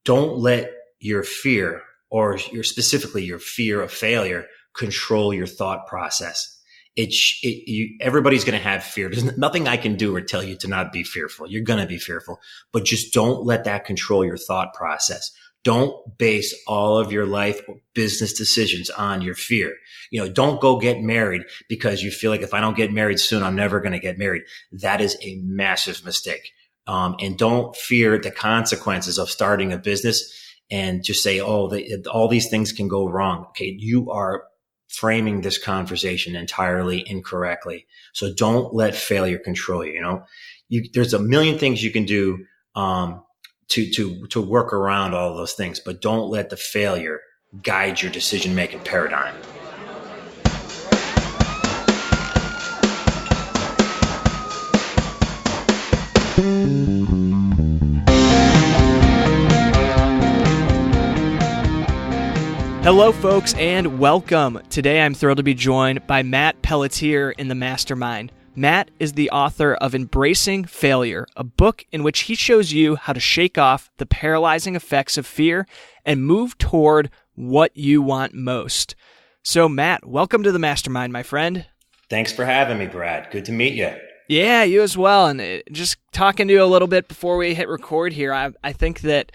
don't let your fear specifically your fear of failure control your thought process. Everybody's going to have fear. There's nothing I can do or tell you to not be fearful. You're going to be fearful, but just don't let that control your thought process. Don't base all of your life or business decisions on your fear. Don't go get married because you feel like if I don't get married soon, I'm never going to get married. That is a massive mistake. And don't fear the consequences of starting a business and just say, all these things can go wrong. Okay. You are framing this conversation entirely incorrectly. So don't let failure control you. There's a million things you can do, to work around all of those things, but don't let the failure guide your decision-making paradigm. Hello, folks, and welcome. Today, I'm thrilled to be joined by Matt Pelletier in the Mastermind. Matt is the author of Embracing Failure, a book in which he shows you how to shake off the paralyzing effects of fear and move toward what you want most. So, Matt, welcome to the Mastermind, my friend. Thanks for having me, Brad. Good to meet you. Yeah, you as well. And just talking to you a little bit before we hit record here, I think that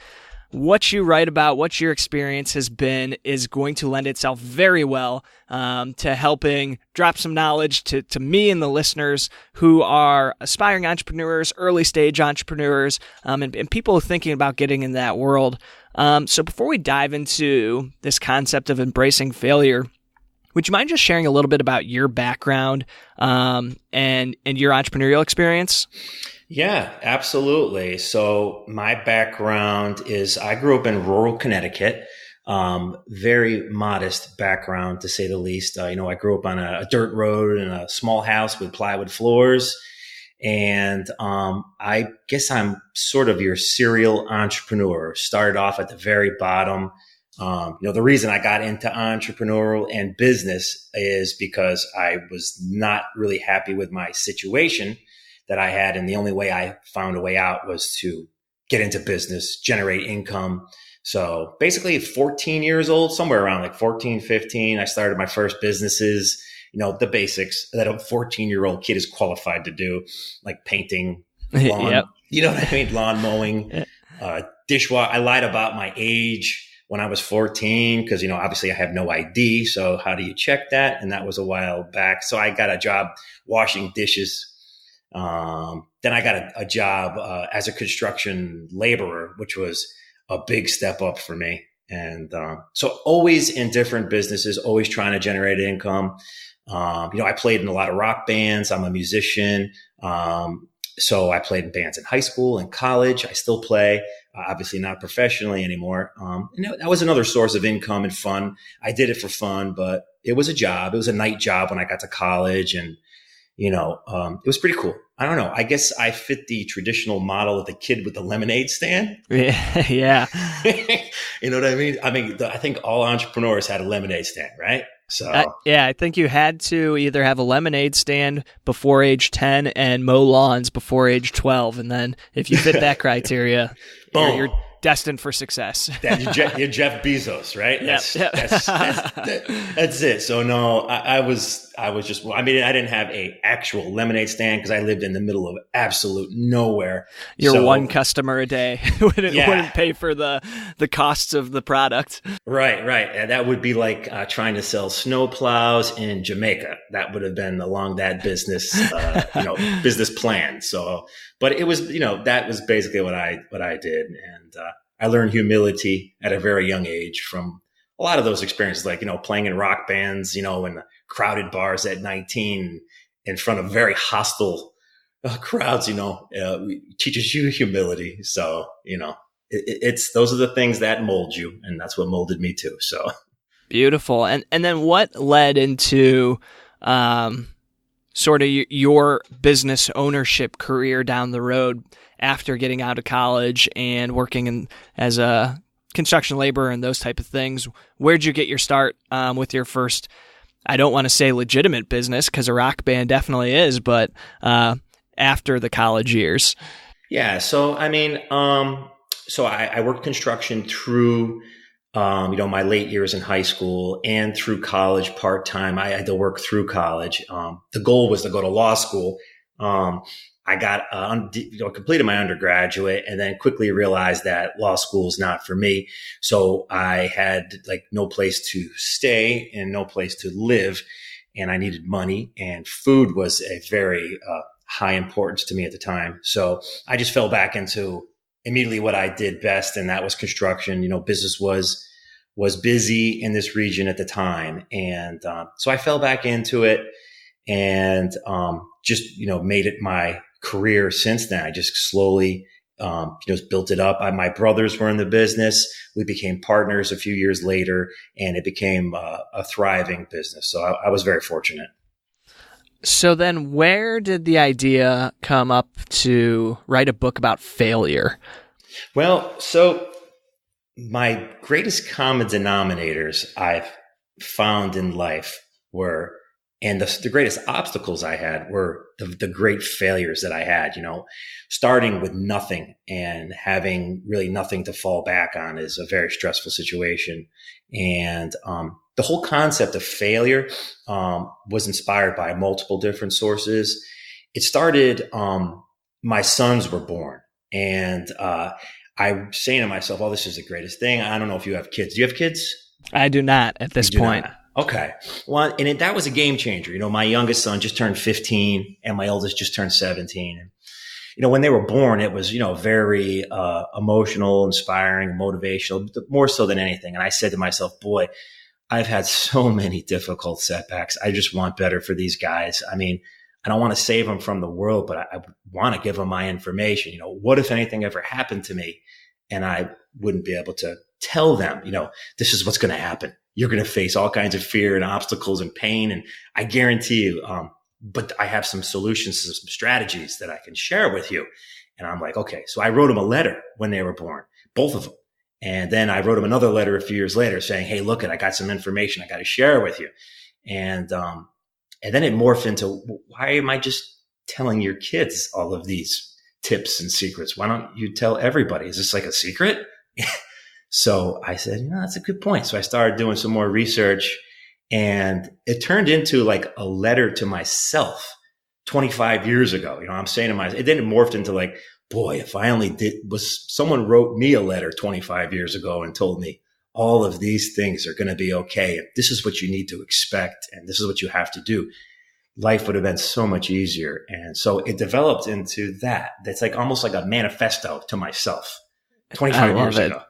what you write about, what your experience has been, is going to lend itself very well to helping drop some knowledge to me and the listeners who are aspiring entrepreneurs, early stage entrepreneurs, and people thinking about getting in that world. So before we dive into this concept of embracing failure, would you mind just sharing a little bit about your background and your entrepreneurial experience? Yeah, absolutely. So my background is I grew up in rural Connecticut, very modest background to say the least. I grew up on a dirt road in a small house with plywood floors. And I guess I'm sort of your serial entrepreneur. Started off at the very bottom. The reason I got into entrepreneurial and business is because I was not really happy with my situation that I had. And the only way I found a way out was to get into business, generate income. So basically 14 years old, somewhere around like 14, 15, I started my first businesses, the basics that a 14-year-old kid is qualified to do, like painting, lawn, Yep. You know what I mean? Lawn mowing, dishwasher. I lied about my age when I was 14 because, obviously I have no ID. So how do you check that? And that was a while back. So I got a job washing dishes. Then I got a job as a construction laborer, which was a big step up for me. And so always in different businesses, always trying to generate income. I played in a lot of rock bands. I'm a musician. So I played in bands in high school and college. I still play, obviously not professionally anymore. And that was another source of income and fun. I did it for fun, but it was a job. It was a night job when I got to college, and it was pretty cool. I don't know. I guess I fit the traditional model of the kid with the lemonade stand. Yeah. You know what I mean? I think all entrepreneurs had a lemonade stand, right? So I think you had to either have a lemonade stand before age 10 and mow lawns before age 12. And then if you fit that criteria, boom, you're destined for success. You're Jeff Bezos, right? That's it. So no, I was just, I didn't have a actual lemonade stand because I lived in the middle of absolute nowhere. Your one customer a day wouldn't pay for the costs of the product. Right. And that would be like trying to sell snow plows in Jamaica. That would have been along that business, business plan. So, but it was, that was basically what I did. And I learned humility at a very young age from a lot of those experiences, like, playing in rock bands, in crowded bars at 19 in front of very hostile crowds, teaches you humility. So, it's those are the things that mold you. And that's what molded me too. So beautiful. And then what led into sort of your business ownership career down the road after getting out of college and working as a construction laborer and those type of things? Where'd you get your start with your first, I don't want to say legitimate business because a rock band definitely is, but after the college years? Yeah. So, So I worked construction through, my late years in high school and through college part-time. I had to work through college. The goal was to go to law school. I got, completed my undergraduate and then quickly realized that law school is not for me. So I had like no place to stay and no place to live, and I needed money, and food was a very, high importance to me at the time. So I just fell back into immediately what I did best, and that was construction. Business was busy in this region at the time, and so I fell back into it, and just made it my career since then. I just slowly built it up. My brothers were in the business. We became partners a few years later, and it became a thriving business. So I was very fortunate. So then where did the idea come up to write a book about failure? Well, so my greatest common denominators I've found in life were, and the greatest obstacles I had were the great failures that I had, starting with nothing and having really nothing to fall back on is a very stressful situation. And, the whole concept of failure was inspired by multiple different sources. It started, my sons were born, and I'm saying to myself, oh, this is the greatest thing. I don't know if you have kids. Do you have kids? I do not at this point. Okay. Well, and that was a game changer. My youngest son just turned 15 and my oldest just turned 17. And, when they were born, it was, very emotional, inspiring, motivational, more so than anything. And I said to myself, boy, I've had so many difficult setbacks. I just want better for these guys. I mean, I don't want to save them from the world, but I want to give them my information. What if anything ever happened to me and I wouldn't be able to tell them, this is what's going to happen. You're going to face all kinds of fear and obstacles and pain. And I guarantee you, but I have some solutions, some strategies that I can share with you. And I'm like, okay. So I wrote them a letter when they were born, both of them. And then I wrote him another letter a few years later saying, hey, look, I got some information I got to share with you. And then it morphed into, why am I just telling your kids all of these tips and secrets? Why don't you tell everybody? Is this like a secret? So I said, that's a good point. So I started doing some more research, and it turned into like a letter to myself 25 years ago. I'm saying to myself, it then morphed into like, boy, if I only someone wrote me a letter 25 years ago and told me all of these things are going to be okay. And this is what you need to expect. And this is what you have to do. Life would have been so much easier. And so it developed into that. That's like almost like a manifesto to myself 25 years ago.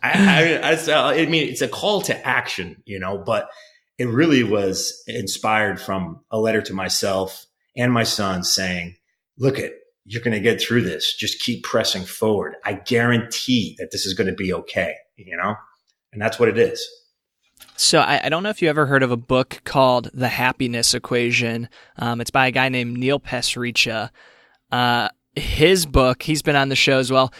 I mean, it's a call to action, but it really was inspired from a letter to myself and my son saying, look you're going to get through this. Just keep pressing forward. I guarantee that this is going to be okay, and that's what it is. So I don't know if you ever heard of a book called The Happiness Equation. It's by a guy named Neil Pasricha. His book, he's been on the show as well,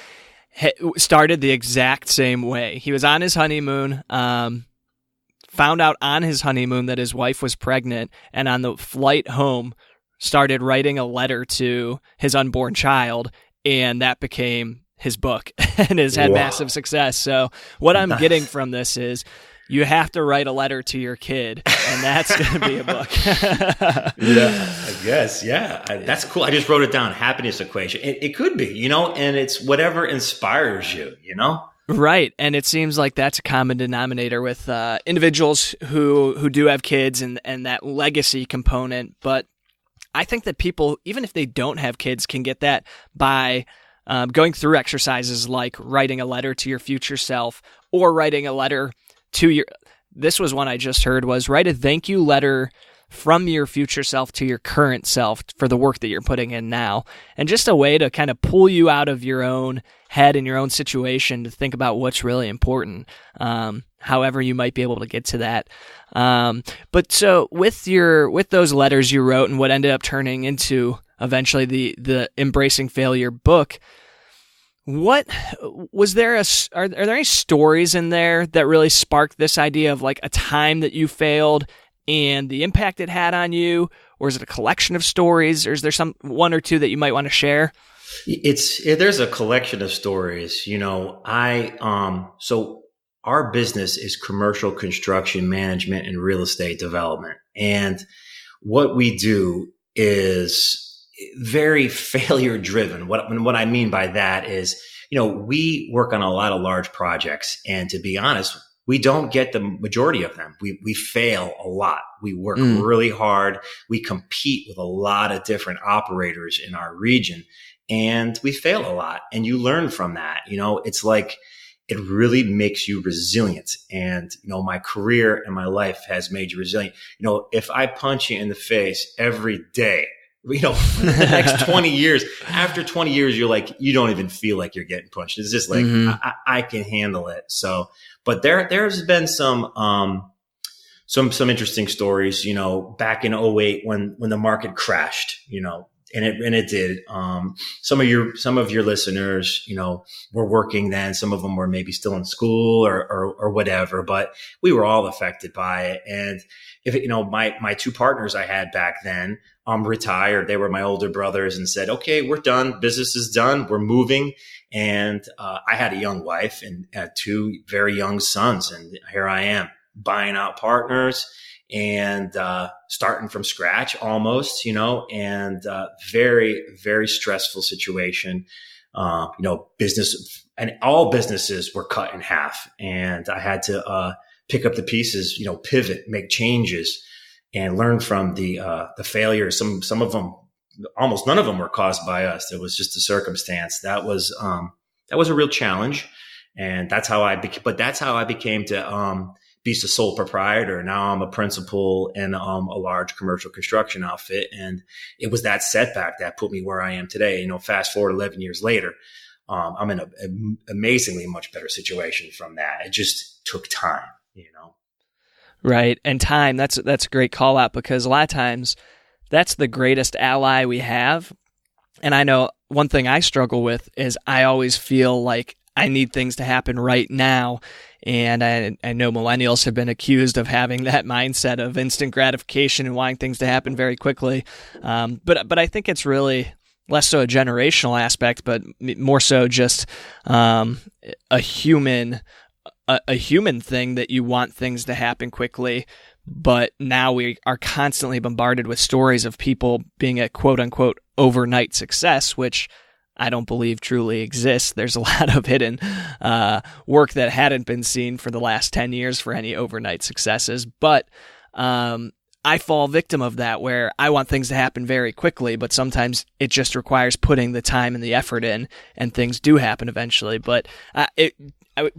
started the exact same way. He was on his honeymoon, found out on his honeymoon that his wife was pregnant, and on the flight home started writing a letter to his unborn child, and that became his book and has had massive success. So what I'm getting from this is you have to write a letter to your kid, and that's going to be a book. Yeah, I guess. Yeah, that's cool. I just wrote it down. Happiness equation. It could be, and it's whatever inspires you, Right. And it seems like that's a common denominator with individuals who do have kids and that legacy component. But I think that people, even if they don't have kids, can get that by going through exercises like writing a letter to your future self or writing a letter to your, this was one I just heard, was write a thank you letter from your future self to your current self for the work that you're putting in now. And just a way to kind of pull you out of your own head and your own situation to think about what's really important. However you might be able to get to that. But so with those letters you wrote and what ended up turning into eventually the Embracing Failure book, what was there are there any stories in there that really sparked this idea of like a time that you failed and the impact it had on you? Or is it a collection of stories? Or is there one or two that you might want to share? There's a collection of stories. So our business is commercial construction management and real estate development. And what we do is very failure driven. What I mean by that is, we work on a lot of large projects, and to be honest, we don't get the majority of them. We fail a lot. We work really hard. We compete with a lot of different operators in our region, and we fail a lot. And you learn from that. It's like, it really makes you resilient. And, my career and my life has made you resilient. If I punch you in the face every day, for the next 20 years, after 20 years, you're like, you don't even feel like you're getting punched. It's just like, I can handle it. So, but there's been some interesting stories, back in '08 when the market crashed, and it did. Some of your listeners, were working then. Some of them were maybe still in school or whatever, but we were all affected by it. And my two partners I had back then, retired. They were my older brothers and said, okay, we're done. Business is done. We're moving. And, I had a young wife and two very young sons. And here I am buying out partners and, starting from scratch almost, and, very, very stressful situation. Business and all businesses were cut in half, and I had to, pick up the pieces, pivot, make changes, and learn from the failures. Some of them, almost none of them were caused by us. It was just a circumstance. That was a real challenge. And that's how I became to, be the sole proprietor. Now I'm a principal in, a large commercial construction outfit. And it was that setback that put me where I am today. Fast forward 11 years later, I'm in an amazingly much better situation from that. It just took time. Right. And time, that's a great call out, because a lot of times that's the greatest ally we have. And I know one thing I struggle with is I always feel like I need things to happen right now. And I know millennials have been accused of having that mindset of instant gratification and wanting things to happen very quickly. But I think it's really less so a generational aspect, but more so just a human thing that you want things to happen quickly. But now we are constantly bombarded with stories of people being a quote unquote overnight success, which I don't believe truly exists. There's a lot of hidden work that hadn't been seen for the last 10 years for any overnight successes. But I fall victim of that, where I want things to happen very quickly, but sometimes it just requires putting the time and the effort in, and things do happen eventually. But do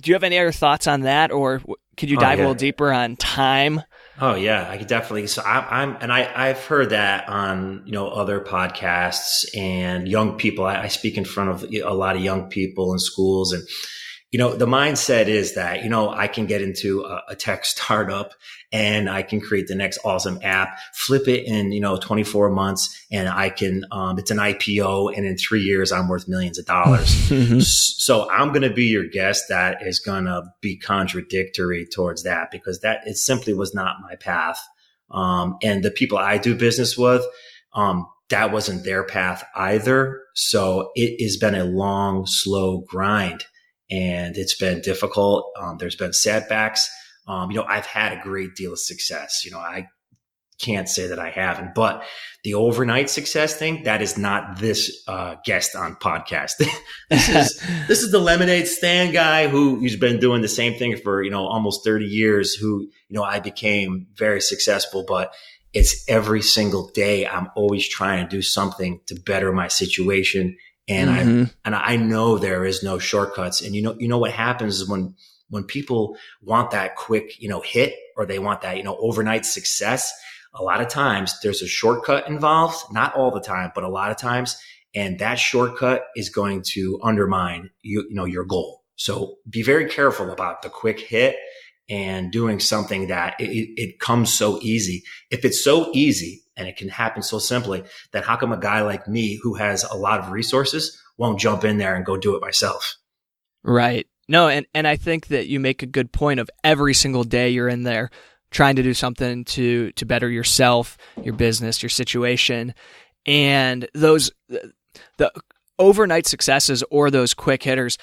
you have any other thoughts on that, or could you dive a little deeper on time? Oh yeah, I could definitely. So I've heard that on, other podcasts and young people. I speak in front of a lot of young people in schools, and, the mindset is that, I can get into a tech startup and I can create the next awesome app, flip it in, 24 months, and I can, it's an IPO, and in 3 years I'm worth millions of dollars. So I'm going to be your guest that is going to be contradictory towards that, because it simply was not my path. And the people I do business with, that wasn't their path either. So it has been a long, slow grind, and it's been difficult. There's been setbacks. I've had a great deal of success. I can't say that I haven't, but the overnight success thing, that is not this guest on podcast. This is the lemonade stand guy who's been doing the same thing for, almost 30 years, who, I became very successful, but it's every single day. I'm always trying to do something to better my situation. And I know there is no shortcuts. And what happens is when people want that quick, hit, or they want that, overnight success, a lot of times there's a shortcut involved, not all the time, but a lot of times. And that shortcut is going to undermine your goal. So be very careful about the quick hit and doing something that it comes so easy. If it's so easy and it can happen so simply, then how come a guy like me, who has a lot of resources, won't jump in there and go do it myself? Right. No, and I think that you make a good point of every single day you're in there trying to do something to better yourself, your business, your situation. And overnight successes or those quick hitters,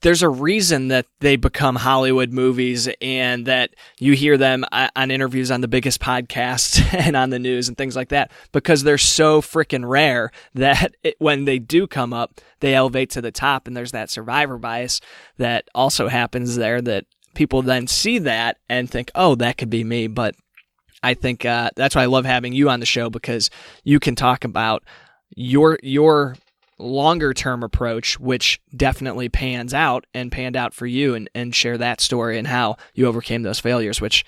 there's a reason that they become Hollywood movies and that you hear them on interviews on the biggest podcasts and on the news and things like that, because they're so freaking rare that when they do come up, they elevate to the top. And there's that survivor bias that also happens there, that people then see that and think, oh, that could be me. But I think that's why I love having you on the show, because you can talk about your longer term approach, which definitely panned out for you, and share that story and how you overcame those failures, which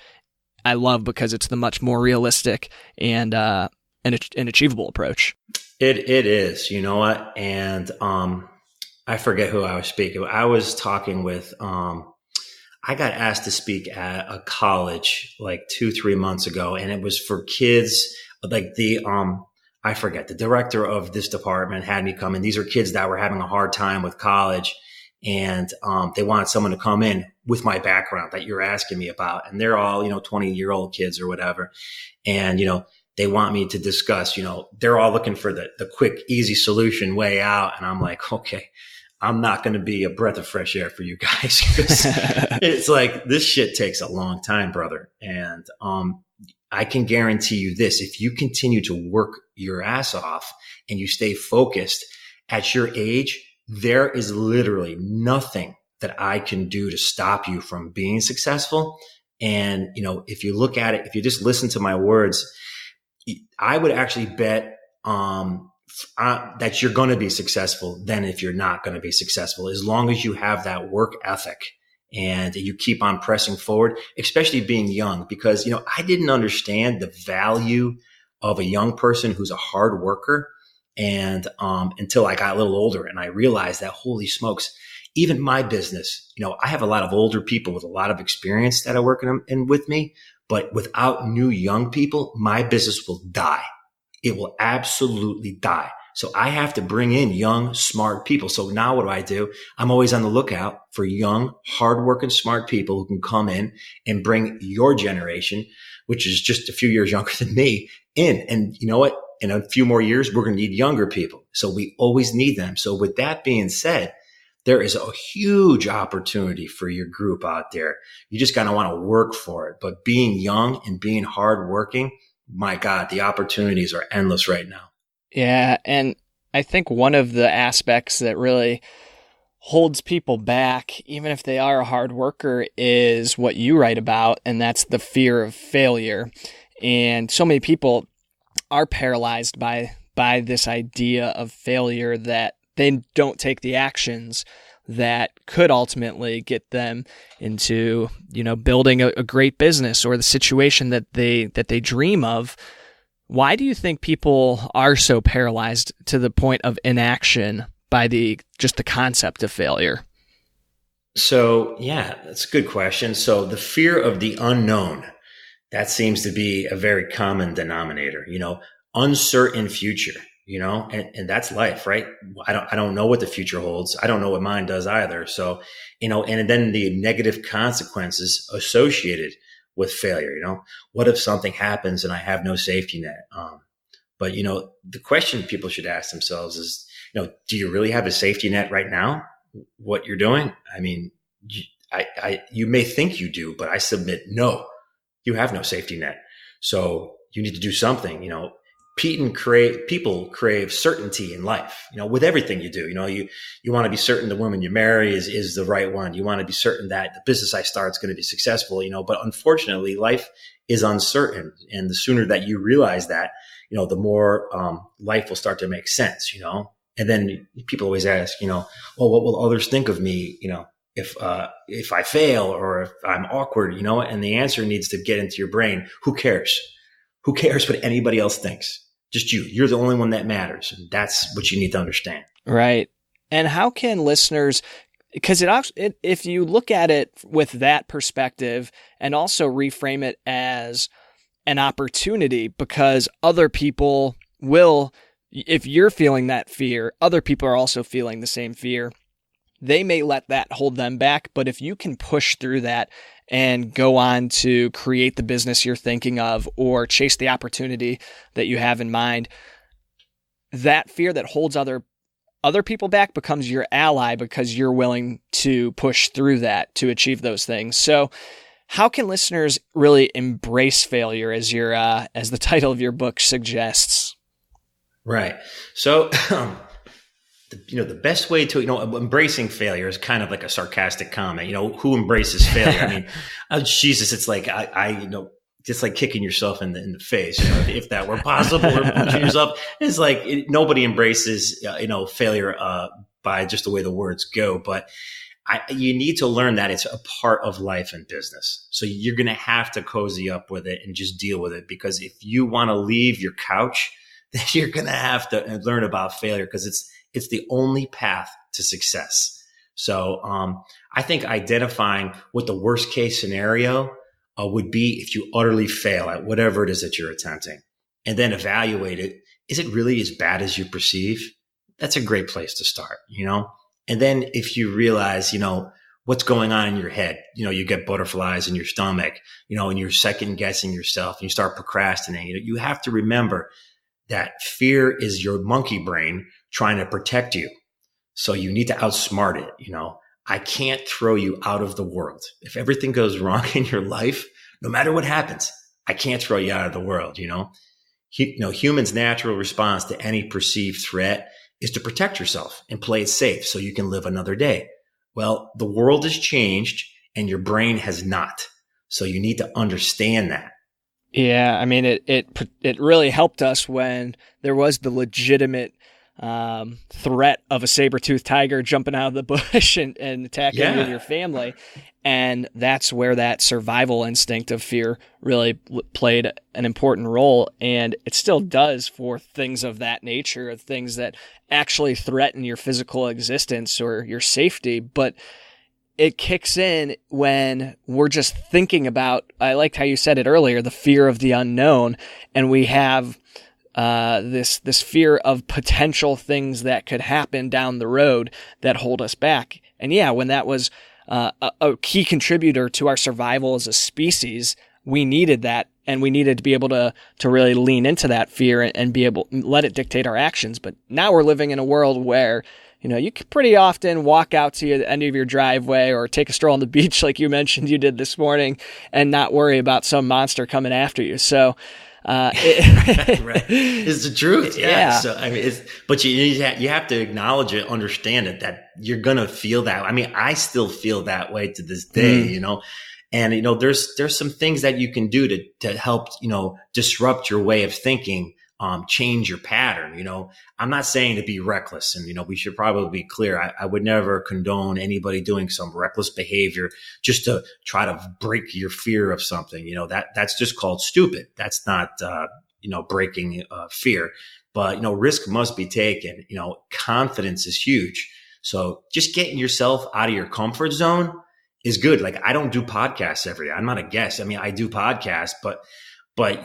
I love because it's the much more realistic and an achievable approach. It is, you know what? And I forget who I was speaking. I was talking with I got asked to speak at a college like 2-3 months ago, and it was for kids, like I forget, the director of this department had me come in. These are kids that were having a hard time with college, and they wanted someone to come in with my background that you're asking me about. And they're all, 20-year-old kids or whatever. And, they want me to discuss, they're all looking for the quick, easy solution way out. And I'm like, okay, I'm not going to be a breath of fresh air for you guys. It's like, this shit takes a long time, brother. And I can guarantee you this: if you continue to work your ass off and you stay focused at your age, there is literally nothing that I can do to stop you from being successful. And, if you look at it, if you just listen to my words, I would actually bet that you're going to be successful than if you're not going to be successful, as long as you have that work ethic and you keep on pressing forward, especially being young, because, I didn't understand the value of a young person who's a hard worker. And until I got a little older, and I realized that, holy smokes, even my business, I have a lot of older people with a lot of experience that are working in with me, but without new young people, my business will die. It will absolutely die. So I have to bring in young, smart people. So now what do? I'm always on the lookout for young, hardworking, smart people who can come in and bring your generation, which is just a few years younger than me, in. And you know what? In a few more years, we're going to need younger people. So we always need them. So with that being said, there is a huge opportunity for your group out there. You just got to want to work for it. But being young and being hardworking, my God, the opportunities are endless right now. Yeah, and I think one of the aspects that really holds people back, even if they are a hard worker, is what you write about, and that's the fear of failure. And so many people are paralyzed by this idea of failure, that they don't take the actions that could ultimately get them into, building a great business or the situation that they dream of. Why do you think people are so paralyzed to the point of inaction by just the concept of failure? So, yeah, that's a good question. So the fear of the unknown, that seems to be a very common denominator, uncertain future, and that's life, right? I don't know what the future holds. I don't know what mine does either. So, and then the negative consequences associated with failure. What if something happens and I have no safety net? But the question people should ask themselves is, do you really have a safety net right now? What you're doing? I mean, you may think you do, but I submit, no, you have no safety net. So you need to do something. People crave certainty in life, with everything you do. You want to be certain the woman you marry is the right one. You want to be certain that the business I start is going to be successful, but unfortunately life is uncertain. And the sooner that you realize that, the more life will start to make sense, and then people always ask, what will others think of me, if I fail or if I'm awkward, and the answer needs to get into your brain. Who cares? Who cares what anybody else thinks? Just you. You're the only one that matters. And that's what you need to understand. Right. And how can listeners, because if you look at it with that perspective and also reframe it as an opportunity, because other people will, if you're feeling that fear, other people are also feeling the same fear. They may let that hold them back, but if you can push through that and go on to create the business you're thinking of or chase the opportunity that you have in mind, that fear that holds other other people back becomes your ally because you're willing to push through that to achieve those things. So how can listeners really embrace failure as as the title of your book suggests? Right. So, the best way to, embracing failure is kind of like a sarcastic comment. Who embraces failure? I mean, Jesus, it's like, just like kicking yourself in the face, if that were possible, or punching yourself. It's like nobody embraces, failure by just the way the words go. But you need to learn that it's a part of life and business. So you're going to have to cozy up with it and just deal with it. Because if you want to leave your couch, then you're going to have to learn about failure, because it's the only path to success. So I think identifying what the worst case scenario would be if you utterly fail at whatever it is that you're attempting, and then evaluate it. Is it really as bad as you perceive? That's a great place to start, And then if you realize, what's going on in your head, you get butterflies in your stomach, and you're second guessing yourself and you start procrastinating, you have to remember that fear is your monkey brain trying to protect you. So you need to outsmart it. I can't throw you out of the world. If everything goes wrong in your life, no matter what happens, I can't throw you out of the world. Humans' natural response to any perceived threat is to protect yourself and play it safe so you can live another day. Well, the world has changed and your brain has not. So you need to understand that. Yeah, I mean, it really helped us when there was the legitimate threat of a saber-toothed tiger jumping out of the bush and attacking you and your family. And that's where that survival instinct of fear really played an important role. And it still does for things of that nature, things that actually threaten your physical existence or your safety. But it kicks in when we're just thinking about, I liked how you said it earlier, the fear of the unknown. And we have this fear of potential things that could happen down the road that hold us back. And yeah, when that was a key contributor to our survival as a species, we needed that, and we needed to be able to really lean into that fear and be able to let it dictate our actions. But now we're living in a world where you can pretty often walk out to the end of your driveway or take a stroll on the beach like you mentioned you did this morning and not worry about some monster coming after you. So right. It's the truth. Yeah. So I mean, but you have to acknowledge it, understand it, that you're gonna feel that. I mean, I still feel that way to this day. And there's some things that you can do to help disrupt your way of thinking, change your pattern. I'm not saying to be reckless, and we should probably be clear. I would never condone anybody doing some reckless behavior just to try to break your fear of something. That's just called stupid. That's not breaking fear. But risk must be taken. Confidence is huge. So just getting yourself out of your comfort zone is good. Like, I don't do podcasts every day. I'm not a guest. I mean, I do podcasts, but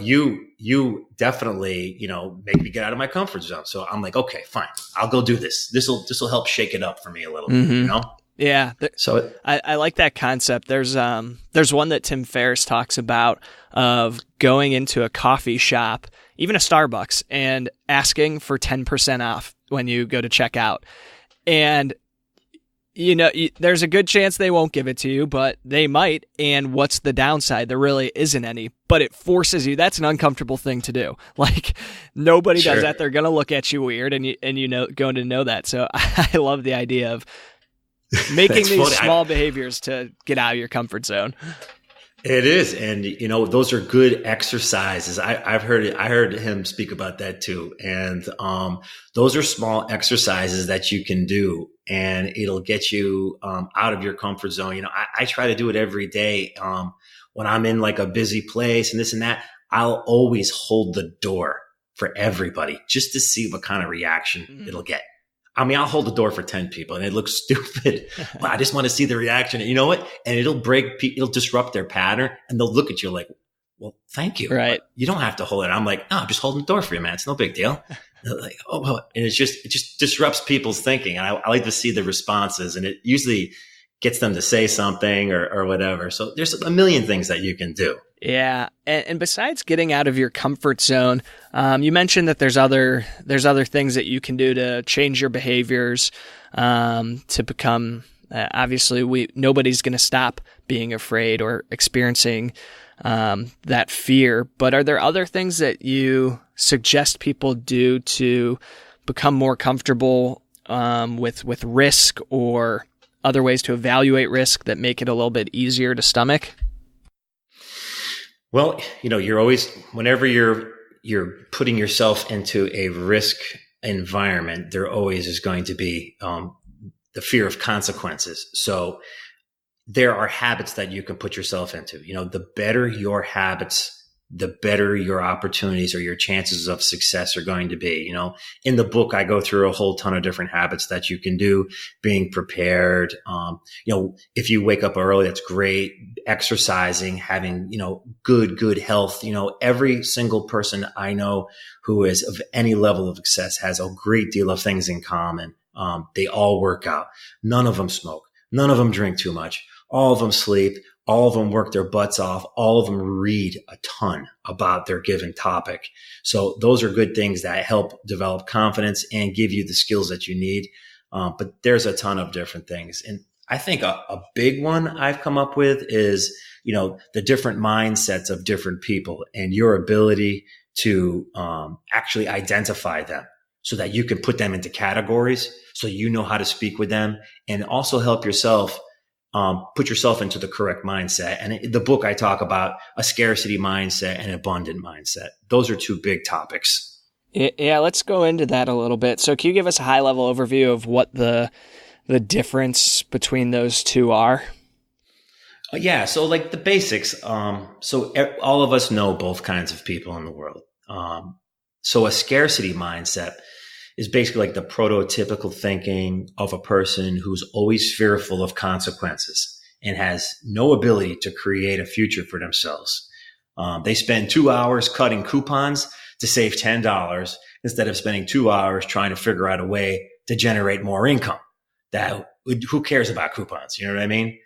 you definitely, make me get out of my comfort zone. So I'm like, okay, fine, I'll go do this. This will help shake it up for me a little bit, Yeah. So I like that concept. There's one that Tim Ferriss talks about of going into a coffee shop, even a Starbucks, and asking for 10% off when you go to check out. And there's a good chance they won't give it to you, but they might. And what's the downside? There really isn't any, but it forces you. That's an uncomfortable thing to do. Like, nobody does that. They're going to look at you weird, and going to know that. So I love the idea of making these small behaviors to get out of your comfort zone. It is. And, those are good exercises. I heard him speak about that too. And, those are small exercises that you can do, and it'll get you, out of your comfort zone. I try to do it every day. When I'm in like a busy place and this and that, I'll always hold the door for everybody just to see what kind of reaction it'll get. I mean, I'll hold the door for 10 people and it looks stupid, but I just want to see the reaction. And you know what? And it'll disrupt their pattern, and they'll look at you like, well, thank you. Right. But you don't have to hold it. I'm like, no, I'm just holding the door for you, man. It's no big deal. They're like, oh, and it just disrupts people's thinking. And I like to see the responses, and it usually gets them to say something or whatever. So there's a million things that you can do. Yeah. And besides getting out of your comfort zone, you mentioned that there's other things that you can do to change your behaviors, to become, obviously nobody's going to stop being afraid or experiencing, that fear, but are there other things that you suggest people do to become more comfortable, with risk, or other ways to evaluate risk that make it a little bit easier to stomach? Well, you're always, whenever you're putting yourself into a risk environment, there always is going to be the fear of consequences. So there are habits that you can put yourself into. The better your habits, the better your opportunities or your chances of success are going to be. In the book, I go through a whole ton of different habits that you can do. Being prepared. If you wake up early, that's great. Exercising, having, good health. Every single person I know who is of any level of success has a great deal of things in common. They all work out. None of them smoke. None of them drink too much. All of them sleep. All of them work their butts off. All of them read a ton about their given topic. So those are good things that help develop confidence and give you the skills that you need. But there's a ton of different things. And I think a big one I've come up with is, the different mindsets of different people and your ability to actually identify them so that you can put them into categories so you know how to speak with them, and also help yourself put yourself into the correct mindset. And in the book, I talk about a scarcity mindset and an abundant mindset. Those are two big topics. Yeah, let's go into that a little bit. So can you give us a high-level overview of what the difference between those two are? Yeah, so like the basics. So all of us know both kinds of people in the world. So a scarcity mindset is basically like the prototypical thinking of a person who's always fearful of consequences and has no ability to create a future for themselves. They spend 2 hours cutting coupons to save $10 instead of spending 2 hours trying to figure out a way to generate more income. Who cares about coupons? You know what I mean?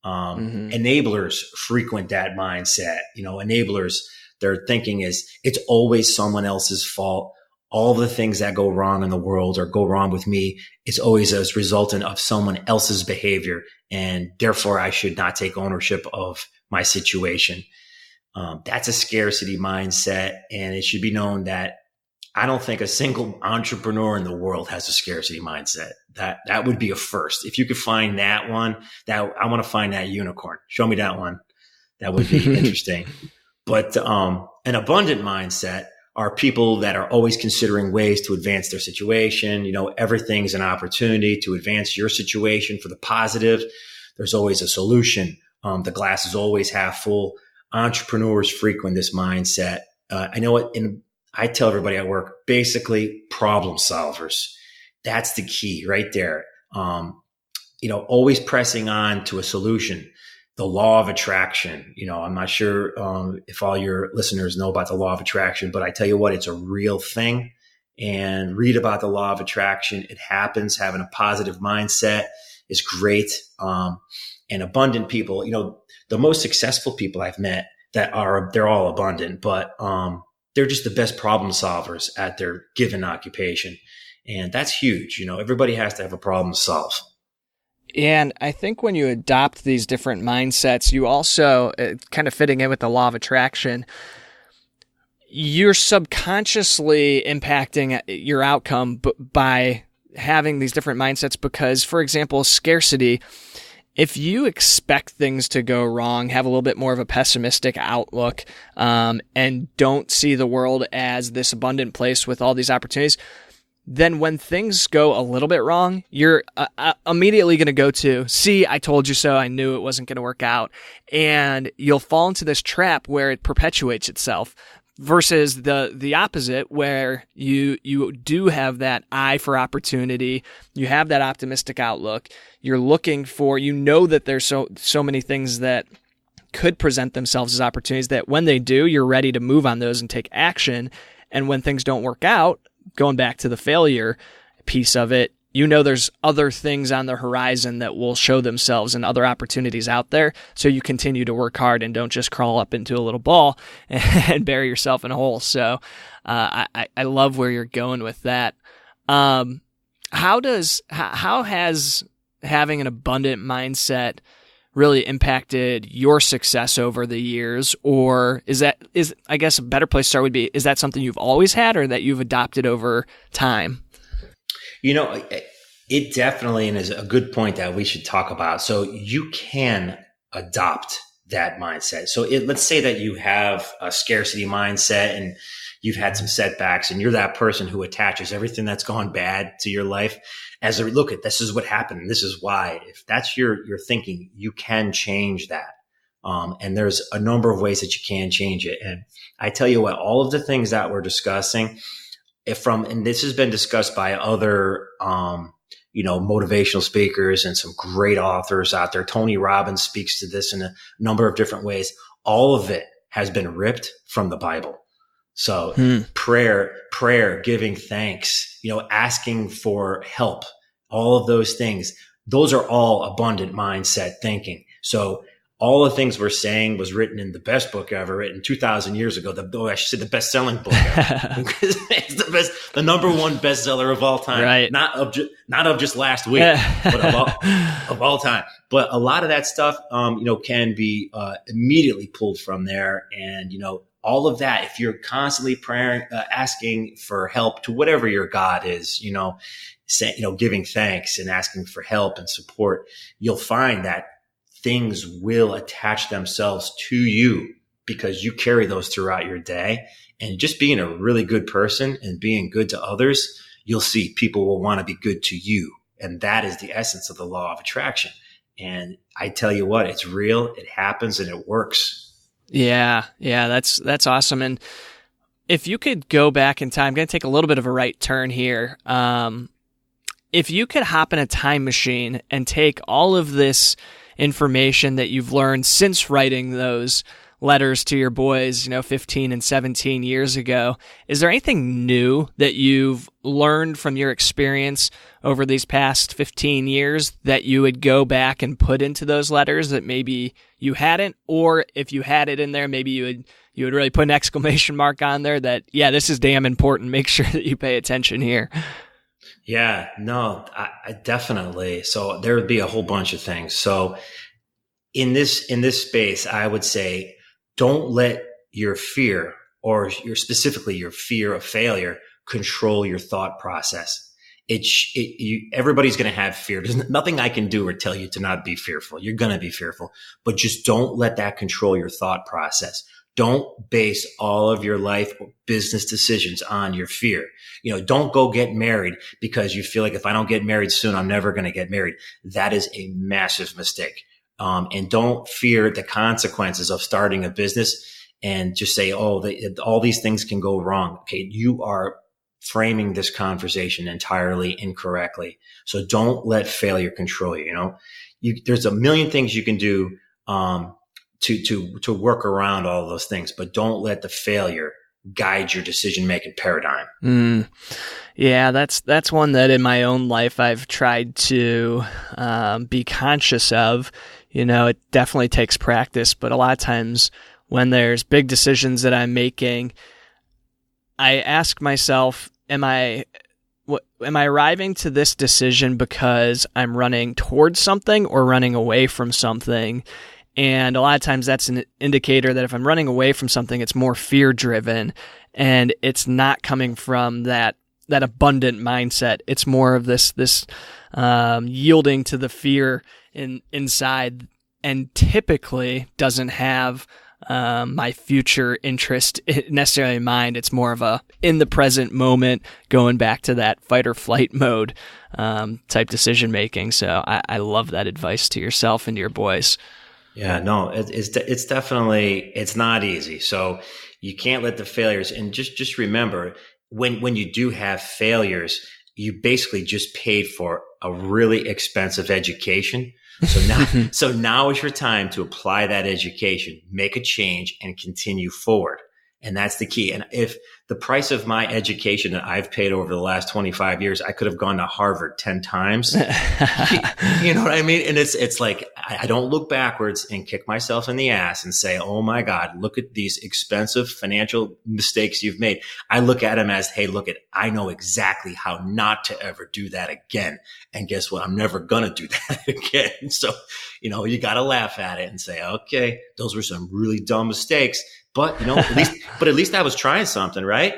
Enablers frequent that mindset. Enablers, their thinking is it's always someone else's fault. All the things that go wrong in the world or go wrong with me, it's always as resultant of someone else's behavior. And therefore I should not take ownership of my situation. That's a scarcity mindset. And it should be known that I don't think a single entrepreneur in the world has a scarcity mindset. That would be a first. If you could find that one, I want to find that unicorn. Show me that one. That would be interesting. But an abundant mindset are people that are always considering ways to advance their situation. Everything's an opportunity to advance your situation for the positive. There's always a solution. The glass is always half full. Entrepreneurs frequent this mindset. I know it. I tell everybody at work, basically problem solvers. That's the key right there. Always pressing on to a solution. The law of attraction. I'm not sure if all your listeners know about the law of attraction, but I tell you what, it's a real thing. And read about the law of attraction. It happens. Having a positive mindset is great. And abundant people, the most successful people I've met they're all abundant, but they're just the best problem solvers at their given occupation. And that's huge. Everybody has to have a problem to solve. And I think when you adopt these different mindsets, you also, kind of fitting in with the law of attraction, you're subconsciously impacting your outcome by having these different mindsets. Because, for example, scarcity, if you expect things to go wrong, have a little bit more of a pessimistic outlook, and don't see the world as this abundant place with all these opportunities, then when things go a little bit wrong, you're immediately going to go to, see, I told you so, I knew it wasn't going to work out. And you'll fall into this trap where it perpetuates itself, versus the opposite, where you do have that eye for opportunity, you have that optimistic outlook, you're looking for, that there's so many things that could present themselves as opportunities that when they do, you're ready to move on those and take action. And when things don't work out, going back to the failure piece of it, you know there's other things on the horizon that will show themselves and other opportunities out there. So you continue to work hard and don't just crawl up into a little ball and bury yourself in a hole. So I love where you're going with that. How has having an abundant mindset really impacted your success over the years? Or is I guess a better place to start would be, is that something you've always had or that you've adopted over time? It definitely, and is a good point that we should talk about. So you can adopt that mindset. So let's say that you have a scarcity mindset and you've had some setbacks and you're that person who attaches everything that's gone bad to your life as a look at this is what happened. And this is why. If that's your thinking, you can change that. And there's a number of ways that you can change it. And I tell you what, all of the things that we're discussing, and this has been discussed by other, motivational speakers and some great authors out there. Tony Robbins speaks to this in a number of different ways. All of it has been ripped from the Bible. So prayer, giving thanks, asking for help, all of those things, those are all abundant mindset thinking. So all the things we're saying was written in the best book ever written 2,000 years ago. I should say the best-selling book ever. It's the number one bestseller of all time. Right. Not of just last week, but of all time. But a lot of that stuff, can be immediately pulled from there. And, all of that, if you're constantly praying, asking for help to whatever your God is, giving thanks and asking for help and support, you'll find that things will attach themselves to you because you carry those throughout your day. And just being a really good person and being good to others, you'll see people will want to be good to you. And that is the essence of the law of attraction. And I tell you what, it's real, it happens, and it works. Yeah, that's awesome. And if you could go back in time, I'm going to take a little bit of a right turn here. If you could hop in a time machine and take all of this information that you've learned since writing those letters to your boys, 15 and 17 years ago, is there anything new that you've learned from your experience over these past 15 years that you would go back and put into those letters that maybe you hadn't? Or if you had it in there, maybe you would really put an exclamation mark on there that, yeah, this is damn important. Make sure that you pay attention here. Yeah, no, I definitely. So there would be a whole bunch of things. So in this space, I would say, don't let your fear or specifically your fear of failure control your thought process. Everybody's going to have fear. There's nothing I can do or tell you to not be fearful. You're going to be fearful, but just don't let that control your thought process. Don't base all of your life or business decisions on your fear. Don't go get married because you feel like if I don't get married soon, I'm never going to get married. That is a massive mistake. And don't fear the consequences of starting a business and just say, all these things can go wrong. Okay. You are framing this conversation entirely incorrectly. So don't let failure control you. There's a million things you can do, to work around all those things, but don't let the failure guide your decision-making paradigm. Yeah, that's one that in my own life I've tried to be conscious of. It definitely takes practice, but a lot of times when there's big decisions that I'm making, I ask myself, am I arriving to this decision because I'm running towards something or running away from something? And a lot of times that's an indicator that if I'm running away from something, it's more fear-driven and it's not coming from that abundant mindset. It's more of this yielding to the fear inside, and typically doesn't have my future interest necessarily in mind. It's more of a in the present moment, going back to that fight or flight mode type decision making. So I love that advice to yourself and to your boys. Yeah, no, it's definitely, it's not easy. So you can't let the failures, and just remember, when you do have failures, you basically just paid for a really expensive education. So now is your time to apply that education, make a change, and continue forward. And that's the key. And if the price of my education that I've paid over the last 25 years, I could have gone to Harvard 10 times. You know what I mean? And it's like, I don't look backwards and kick myself in the ass and say, oh my God, look at these expensive financial mistakes you've made. I look at them as, hey, look, I know exactly how not to ever do that again. And guess what? I'm never going to do that again. So, you got to laugh at it and say, okay, those were some really dumb mistakes. But, at least I was trying something, right?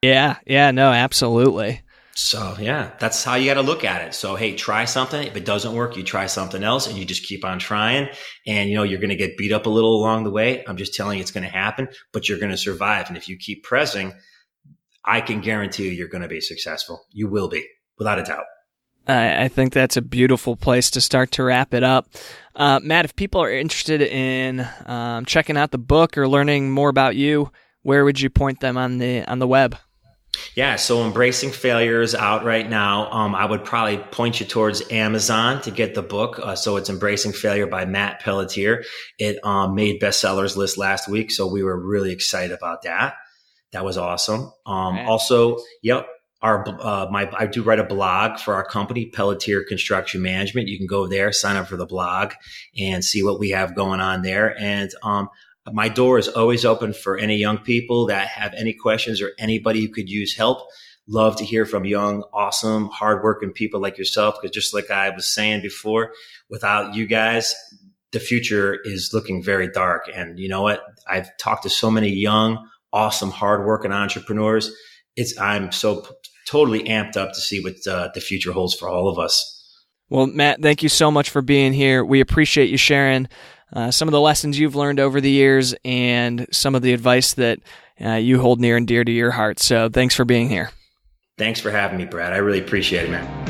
Yeah. No, absolutely. So, yeah, that's how you got to look at it. So, hey, try something. If it doesn't work, you try something else and you just keep on trying. And, you're going to get beat up a little along the way. I'm just telling you it's going to happen, but you're going to survive. And if you keep pressing, I can guarantee you're going to be successful. You will be, without a doubt. I think that's a beautiful place to start to wrap it up. Matt, if people are interested in checking out the book or learning more about you, where would you point them on the web? Yeah, so Embracing Failure is out right now. I would probably point you towards Amazon to get the book. So it's Embracing Failure by Matt Pelletier. It made bestsellers list last week, so we were really excited about that. That was awesome. Also, yep. I do write a blog for our company, Pelletier Construction Management. You can go there, sign up for the blog and see what we have going on there. And, my door is always open for any young people that have any questions or anybody who could use help. Love to hear from young, awesome, hardworking people like yourself. Because just like I was saying before, without you guys, the future is looking very dark. And you know what? I've talked to so many young, awesome, hardworking entrepreneurs. I'm so totally amped up to see what the future holds for all of us. Well, Matt, thank you so much for being here. We appreciate you sharing some of the lessons you've learned over the years and some of the advice that you hold near and dear to your heart. So thanks for being here. Thanks for having me, Brad. I really appreciate it, man.